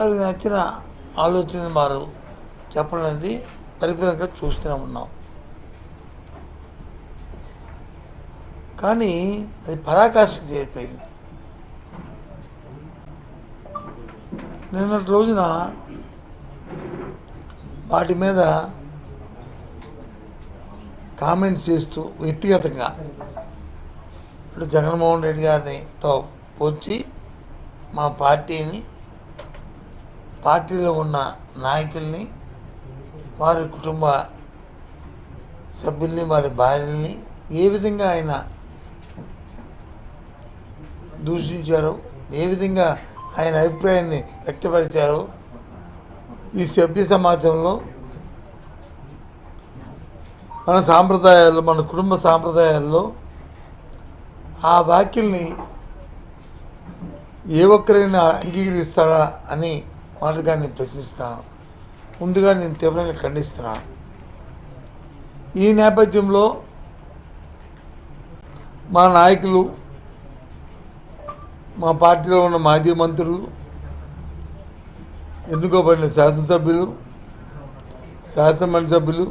నచ్చిన ఆలోచన వారు చెప్పడం అనేది పరిపూర్ణంగా చూస్తూనే ఉన్నాం. కానీ అది పరాకాష్ఠకు చేరిపోయింది. నిన్నటి రోజున వాటి మీద కామెంట్స్ చేస్తూ వ్యక్తిగతంగా ఇప్పుడు జగన్మోహన్ రెడ్డి గారితో పోల్చి మా పార్టీలో ఉన్న నాయకుల్ని, వారి కుటుంబ సభ్యుల్ని, వారి భార్యల్ని ఏ విధంగా ఆయన దూషించారో, ఏ విధంగా ఆయన అభిప్రాయాన్ని వ్యక్తపరిచారో ఈ సభ్య సమాజంలో మన సాంప్రదాయాల్లో, మన కుటుంబ సాంప్రదాయాల్లో ఆ వ్యాఖ్యల్ని ఏ ఒక్కరైనా అంగీకరిస్తారా అని మాటగా నేను ప్రశ్నిస్తున్నాను. ముందుగా నేను తీవ్రంగా ఖండిస్తున్నాను. ఈ నేపథ్యంలో మా నాయకులు, మా పార్టీలో ఉన్న మాజీ మంత్రులు, ఎన్నుకోబడిన శాసనసభ్యులు, శాసనమండలి సభ్యులు,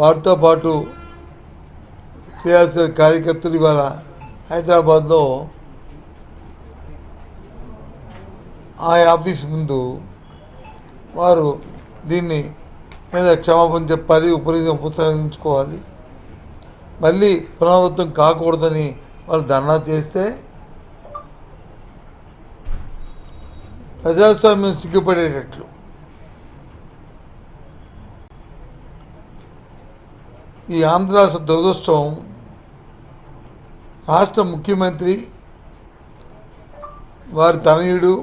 వారితో పాటు క్రియాశీల కార్యకర్తలు ఇవాళ హైదరాబాద్లో ఆ ఆఫీస్ ముందు వారు దీన్ని మీద క్షమాపణ చెప్పాలి, ఉపసంహరించుకోవాలి, మళ్ళీ పునరావృతం కాకూడదని వాళ్ళు ధర్నా చేస్తే ప్రజాస్వామ్యం సిగ్గుపడేటట్లు ఈ ఆంధ్ర రాష్ట్ర దురదృష్టం, రాష్ట్ర ముఖ్యమంత్రి, వారి తనయుడు,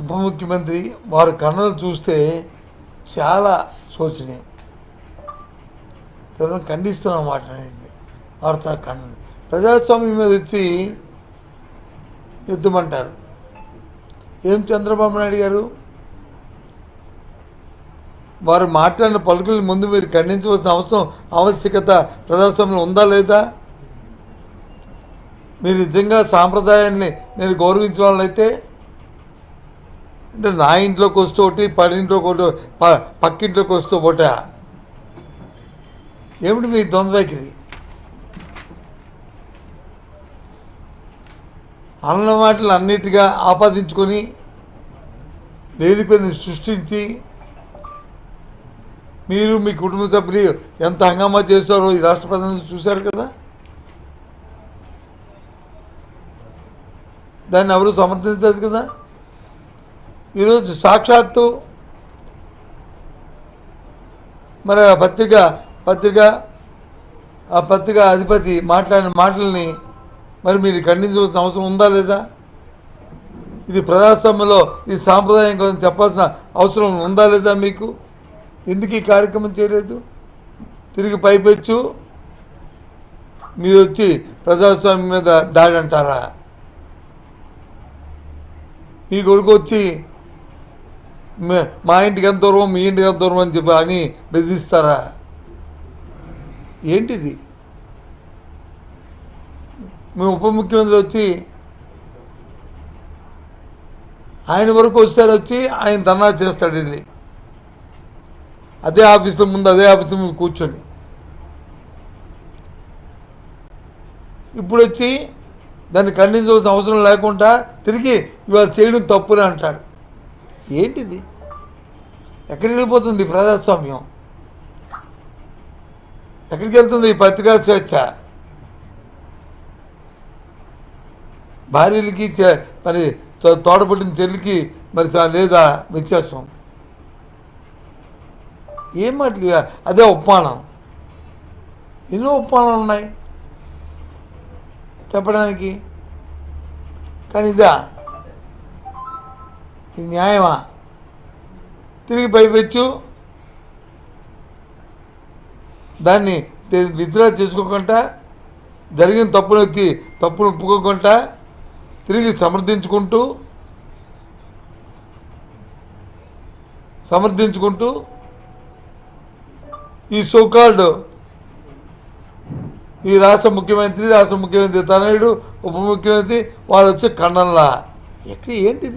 ఉప ముఖ్యమంత్రి వారి కన్నులు చూస్తే చాలా శోచనీయం. ఎవరైనా ఖండిస్తున్నాం మాట్లాడండి. వార్తా కన్నులు ప్రజాస్వామ్యం మీద వచ్చి యుద్ధమంటారు. ఏం చంద్రబాబు నాయుడు గారు వారు మాట్లాడిన పలుకుల ముందు మీరు ఖండించవలసిన ఆవశ్యకత ప్రజాస్వామ్యం ఉందా లేదా? మీరు నిజంగా సాంప్రదాయాన్ని మీరు గౌరవించిన వాళ్ళైతే, అంటే నా ఇంట్లోకి వస్తూ ఒకటి, పడింట్లోకి ఒకటి, పక్కింట్లోకి వస్తూ ఒకట, ఏమిటి మీ ద్వంద్వైఖరి? అన్న మాటలు అన్నిటిగా ఆపాదించుకొని లేనిపోయిన సృష్టించి మీరు మీ కుటుంబ సభ్యులు ఎంత హంగామా చేస్తారో ఈ రాష్ట్ర ప్రజలు చూశారు కదా. దాన్ని ఎవరు సమర్థించదు కదా. ఈరోజు సాక్షాత్తు మరి ఆ పత్రిక అధిపతి మాట్లాడిన మాటల్ని మరి మీరు ఖండించవలసిన అవసరం ఉందా లేదా? ఇది ప్రజాస్వామ్యంలో ఈ సాంప్రదాయం కోసం చెప్పాల్సిన అవసరం ఉందా లేదా మీకు? ఎందుకు ఈ కార్యక్రమం చేయలేదు? తిరిగి పైపెచ్చు మీరు వచ్చి ప్రజాస్వామ్యం మీద దాడి అంటారా? మీ కొడుకు వచ్చి మా ఇంటికి ఎంత దూరం, మీ ఇంటికి ఎంత దూరం అని చెప్పి అని బెదిరిస్తారా? ఏంటిది? మీ ఉప ముఖ్యమంత్రి వచ్చి ఆయన వరకు వస్తారు, వచ్చి ఆయన ధర్నా చేస్తాడు వెళ్ళి అదే ఆఫీసులో ముందు కూర్చొని. ఇప్పుడు వచ్చి దాన్ని ఖండించవలసిన అవసరం లేకుండా తిరిగి ఇవాళ చేయడం తప్పునే అంటాడు. ఏంటిది? ఎక్కడికి వెళ్ళిపోతుంది ప్రజాస్వామ్యం? ఎక్కడికి వెళ్తుంది ఈ పత్రికా స్వేచ్ఛ? భార్యలకి మరి తోడబుట్టిన చెల్లికి మరి లేదా వ్యత్యాసం? ఏం మాటలు? అదే ఉపమానం. ఎన్నో ఉపమానాలు ఉన్నాయి చెప్పడానికి, కానీ ఇదా? ఇది న్యాయమా? తిరిగి పైపెచ్చు దాన్ని విత్డ్రా చేసుకోకుండా, జరిగిన తప్పును ఒప్పుకోకుండా తిరిగి సమర్థించుకుంటూ ఈ సోకాల్డ్ ఈ రాష్ట్ర ముఖ్యమంత్రి తనయుడు ఉప ముఖ్యమంత్రి వాళ్ళు వచ్చే ఖండనలా ఎక్కడ ఏంటిది